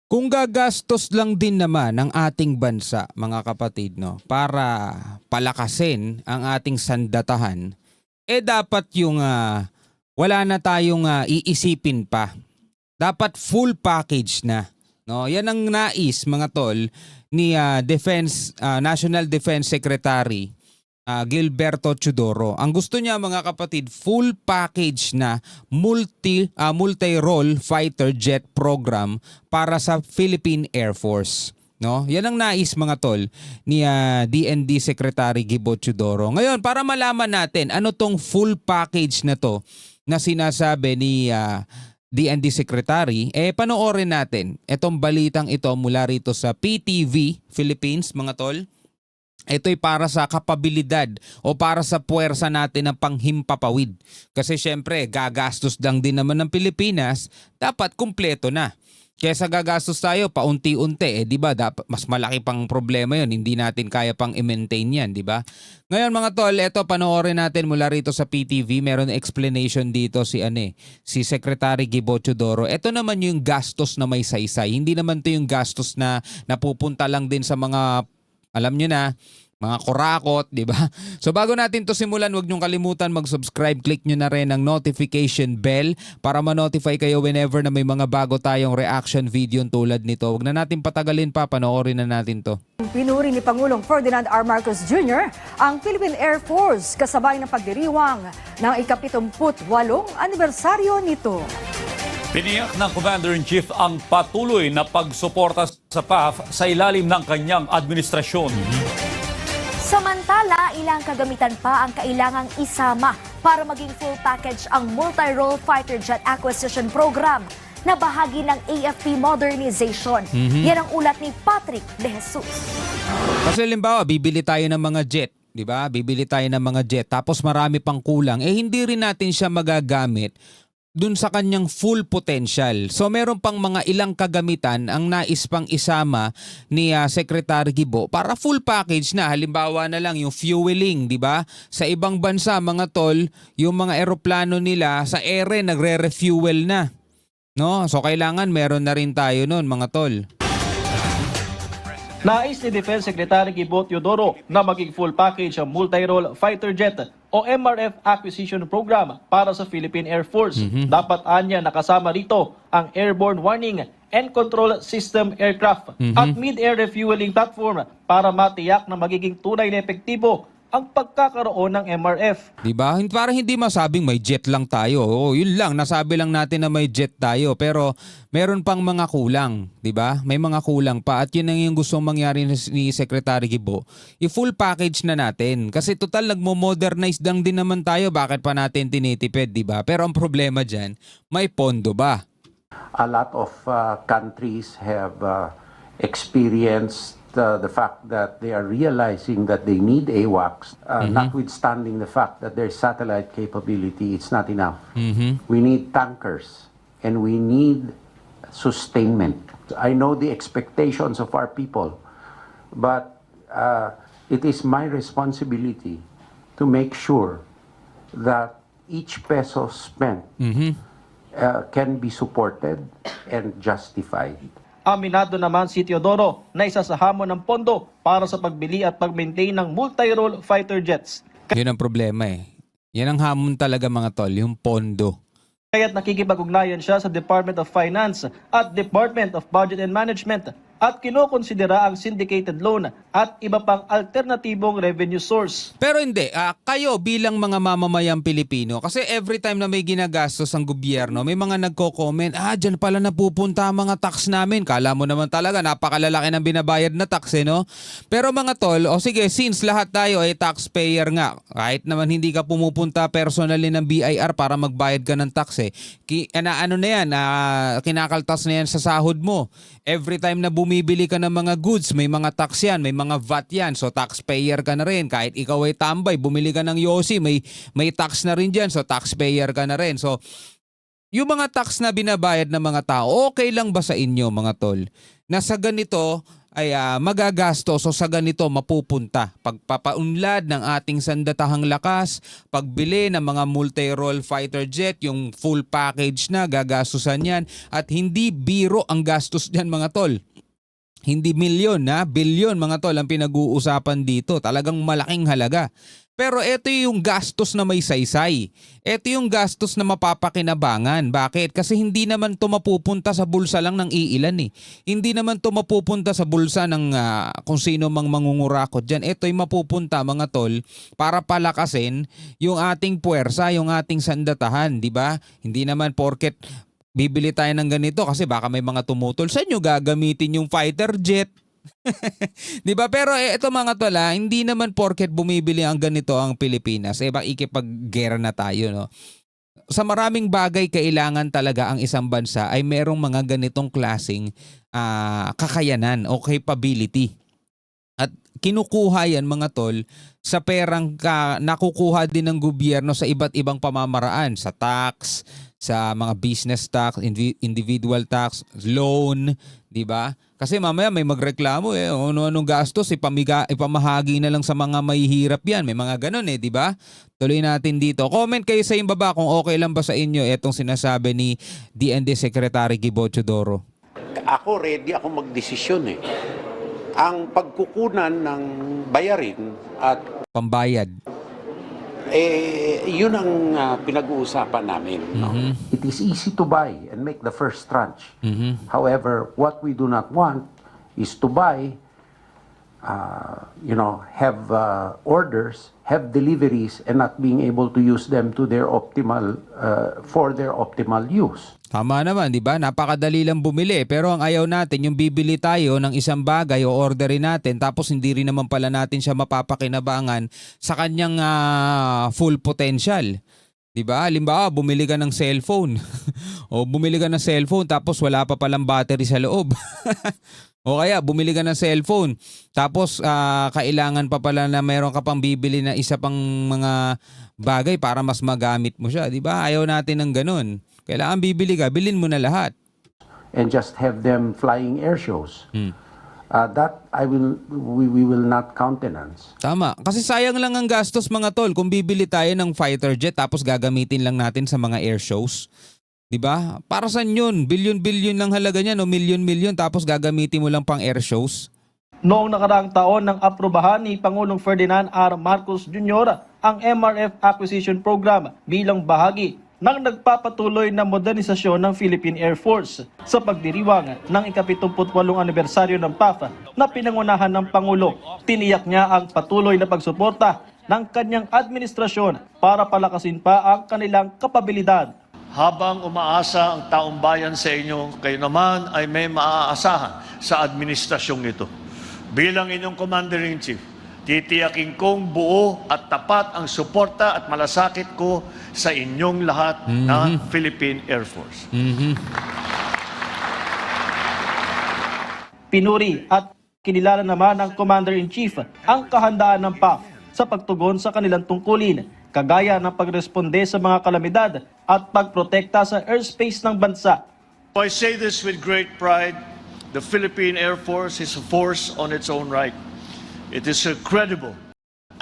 Kung gagastos lang din naman ng ating bansa, mga kapatid, no, para palakasin ang ating sandatahan, dapat yung wala na tayong iisipin pa. Dapat full package na. No, yan ang nais mga tol ni National Defense Secretary Gilberto Chodoro. Ang gusto niya mga kapatid, full package na multi-role fighter jet program para sa Philippine Air Force. No? Yan ang nais mga tol ni DND Secretary Gibo Chodoro. Ngayon, para malaman natin ano tong full package na to na sinasabi ni DND Secretary, panoorin natin itong balitang ito mula rito sa PTV Philippines mga tol. Ito'y para sa kapabilidad o para sa puwersa natin ng panghimpapawid. Kasi syempre, gagastos lang din naman ng Pilipinas, dapat kumpleto na. Kesa gagastos tayo paunti-unti, di ba? Mas malaki pang problema 'yon, hindi natin kaya pang i-maintain 'yan, di ba? Ngayon mga tol, eto panoorin natin mula rito sa PTV, meron explanation dito si Secretary Gibo Chodoro. Ito naman yung gastos na may saysay. Hindi naman 'to yung gastos na napupunta lang din sa mga alam nyo na, mga kurakot, di ba? So bago natin to simulan, huwag niyong kalimutan mag-subscribe. Click nyo na rin ang notification bell para ma-notify kayo whenever na may mga bago tayong reaction video tulad nito. Huwag na natin patagalin pa, panoorin na natin to. Pinuri ni Pangulong Ferdinand R. Marcos Jr. ang Philippine Air Force kasabay ng pagdiriwang ng ika-78 anibersaryo nito. Tiniyak ng Commander-in-Chief ang patuloy na pagsuporta sa PAF sa ilalim ng kanyang administrasyon. Samantala, ilang kagamitan pa ang kailangang isama para maging full package ang multi-role fighter jet acquisition program na bahagi ng AFP modernization. Yan ang ulat ni Patrick De Jesus. Kasi halimbawa, bibili tayo ng mga jet. Di ba? Bibili tayo ng mga jet tapos marami pang kulang. Hindi rin natin siya magagamit dun sa kanyang full potential. So meron pang mga ilang kagamitan ang nais pang isama ni Secretary Gibo para full package na. Halimbawa na lang yung fueling, di ba? Sa ibang bansa, mga tol, yung mga eroplano nila sa ere nagre-refuel na. No? So kailangan meron na rin tayo nun, mga tol. Nais ni Defense Secretary Gibo Teodoro na maging full package ang multi-role fighter jet o MRF acquisition program para sa Philippine Air Force. Dapat anya nakasama rito ang airborne warning and control system aircraft at mid-air refueling platform para matiyak na magiging tunay na epektibo ang pagkakaroon ng MRF. Diba? Parang hindi masabing may jet lang tayo. Oo, yun lang. Nasabi lang natin na may jet tayo. Pero meron pang mga kulang. Diba? May mga kulang pa. At yun ang yung gustong mangyari ni Secretary Gibo. I-full package na natin. Kasi total nagmo-modernize lang din naman tayo. Bakit pa natin tinitipid? Diba? Pero ang problema dyan, may pondo ba? A lot of countries have experienced the fact that they are realizing that they need AWACS, notwithstanding the fact that their satellite capability, it's not enough. We need tankers and we need sustainment. I know the expectations of our people, but it is my responsibility to make sure that each peso spent can be supported and justified. Aminado naman si Teodoro na isa sa hamon ng pondo para sa pagbili at pag-maintain ng multi-role fighter jets. Yun ang problema eh. Yan ang hamon talaga mga tol, yung pondo. Kaya't nakikipag-ugnayan siya sa Department of Finance at Department of Budget and Management at kinokonsidera ang syndicated loan at iba pang alternatibong revenue source. Pero hindi, kayo bilang mga mamamayang Pilipino, kasi every time na may ginagastos ang gobyerno, may mga nagko-comment, dyan pala napupunta ang mga tax namin. Kala mo naman talaga, napakalalaki ng binabayad na tax no? Pero mga tol, sige, since lahat tayo ay taxpayer nga, kahit naman hindi ka pumupunta personally ng BIR para magbayad ka ng tax kinakaltas na yan sa sahod mo. Every time na bumibili ka ng mga goods, may mga tax yan, may mga VAT yan. So taxpayer ka na rin. Kahit ikaw ay tambay, bumili ka ng Yossi, may tax na rin dyan. So taxpayer ka na rin. So yung mga tax na binabayad ng mga tao, okay lang ba sa inyo mga tol? Na sa ganito, ay magagastos o sa ganito mapupunta. Pagpapaunlad ng ating sandatahang lakas, pagbili ng mga multi-role fighter jet, yung full package na gagastusan yan at hindi biro ang gastos dyan mga tol. Hindi milyon bilyon mga tol ang pinag-uusapan dito. Talagang malaking halaga. Pero ito yung gastos na may saysay. Ito yung gastos na mapapakinabangan. Bakit? Kasi hindi naman to mapupunta sa bulsa lang ng iilan eh. Hindi naman to mapupunta sa bulsa ng kung sino mang mangungurakot dyan. Ito'y mapupunta mga tol para palakasin yung ating puwersa, yung ating sandatahan. Diba? Hindi naman porket bibili tayo ng ganito kasi baka may mga tumutol sa inyo gagamitin yung fighter jet. 'Di ba? Pero ito mga tol, hindi naman porket bumibili ang ganito ang Pilipinas, ikipaggera na tayo, no? Sa maraming bagay kailangan talaga ang isang bansa ay merong mga ganitong klaseng kakayanan o capability. At kinukuha yan mga tol sa perang nakukuha din ng gobyerno sa iba't ibang pamamaraan, sa tax, sa mga business tax, individual tax, loan, 'di ba? Kasi mamaya may magreklamo ano-anong gastos ipamahagi na lang sa mga mahihirap 'yan. May mga ganun 'di ba? Tuloy natin dito. Comment kayo sa baba kung okay lang ba sa inyo itong sinasabi ni DND Secretary Gibo Teodoro. Ako ready ako magdesisyon eh. Ang pagkukunan ng bayarin at Pambayad. yun ang pinag-uusapan namin. No? It is easy to buy and make the first tranche. However, what we do not want is to buy, have orders, have deliveries, and not being able to use them to their optimal, for their optimal use. Tama naman, di ba? Napakadali lang bumili. Pero ang ayaw natin, yung bibili tayo ng isang bagay o orderin natin tapos hindi rin naman pala natin siya mapapakinabangan sa kanyang full potential. Di ba? Halimbawa, bumili ka ng cellphone. O bumili ka ng cellphone tapos wala pa palang battery sa loob. O kaya, bumili ka ng cellphone tapos kailangan pa pala na meron ka pang bibili na isa pang mga bagay para mas magamit mo siya. Di ba? Ayaw natin ng ganun. Kailangan bibili ka, bilhin mo na lahat. And just have them flying air shows. That we will not countenance. Tama. Kasi sayang lang ang gastos mga tol kung bibili tayo ng fighter jet tapos gagamitin lang natin sa mga air shows. 'Di ba? Para saan yun? Bilyon-bilyon lang halaga niyan o milyon-milyon tapos gagamitin mo lang pang air shows. Noong nakaraang taon nang aprubahan ni Pangulong Ferdinand R. Marcos Jr. ang MRF Acquisition Program bilang bahagi ng nagpapatuloy na modernisasyon ng Philippine Air Force sa pagdiriwang ng ika-78 anibersaryo ng PAF na pinangunahan ng Pangulo. Tiniyak niya ang patuloy na pagsuporta ng kanyang administrasyon para palakasin pa ang kanilang kapabilidad. Habang umaasa ang taong bayan sa inyo, kayo naman ay may maaasahan sa administrasyong ito. Bilang inyong Commander-in-Chief, titiyakin kong buo at tapat ang suporta at malasakit ko sa inyong lahat na Philippine Air Force. Pinuri at kinilala naman ng Commander-in-Chief ang kahandaan ng PAF sa pagtugon sa kanilang tungkulin, kagaya ng pagresponde sa mga kalamidad at pagprotekta sa airspace ng bansa. I say this with great pride. The Philippine Air Force is a force on its own right. It is a credible,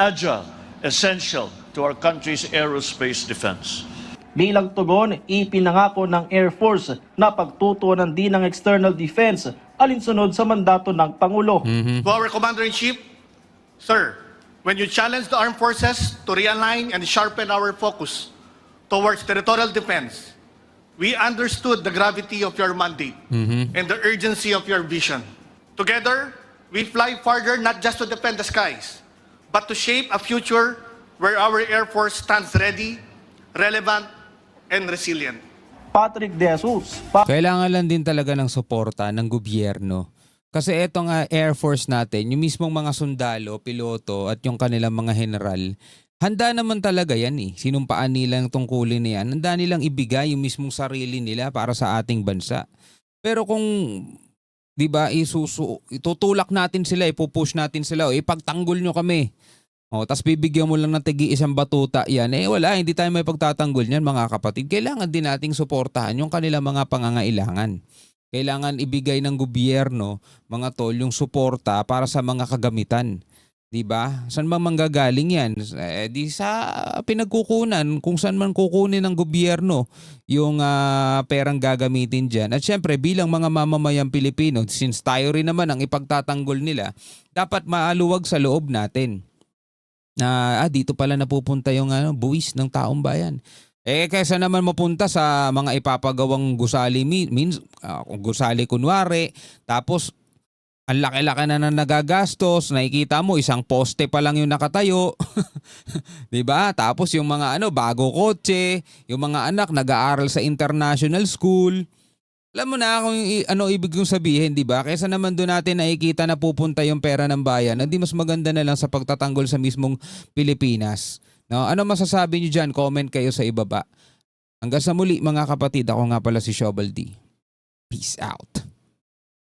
agile, essential to our country's aerospace defense. Bilang tugon, ipinangako ng Air Force na pagtutuunan din ng external defense alinsunod sa mandato ng Pangulo. To our Commander-in-Chief, Sir, when you challenge the armed forces to realign and sharpen our focus towards territorial defense, we understood the gravity of your mandate and the urgency of your vision. Together, we fly farther not just to defend the skies, but to shape a future where our Air Force stands ready, relevant, and resilient. Patrick De Jesus, Kailangan lang din talaga ng suporta ng gobyerno. Kasi etong Air Force natin, yung mismong mga sundalo, piloto at yung kanilang mga general, handa naman talaga yan eh. Sinumpaan nilang tungkulin na yan. Handa nilang ibigay yung mismong sarili nila para sa ating bansa. Pero kung, di ba, itutulak natin sila, ipupush natin sila, o ipagtanggol nyo kami. Tapos bibigyan mo lang ng isang batuta yan. Wala, hindi tayo may pagtatanggol niyan mga kapatid. Kailangan din nating suportahan yung kanilang mga pangangailangan. Kailangan ibigay ng gobyerno, mga tol, yung suporta para sa mga kagamitan. 'Di ba? Saan ba manggagaling 'yan? Di sa pinagkukunan, kung saan man kukunin ng gobyerno yung perang gagamitin diyan. At syempre bilang mga mamamayang Pilipino, since tayo rin naman ang ipagtatanggol nila, dapat maaluwag sa loob natin na dito pala napupunta yung buwis ng taong bayan. Kaysa naman mapunta sa mga ipapagawang gusali, gusali kunwari, tapos ang laki-laki na nagagastos, nakikita mo isang poste pa lang yung nakatayo. 'Di ba? Tapos yung mga bago kotse, yung mga anak nag-aaral sa international school. Alam mo na kung ano ibig kong sabihin, 'di ba? Kaysa naman doon natin nakikita na pupunta yung pera ng bayan, hindi mas maganda na lang sa pagtatanggol sa mismong Pilipinas. No, ano masasabi niyo diyan? Comment kayo sa ibaba. Hanggang sa muli mga kapatid, ako nga pala si Shobal D. Peace out.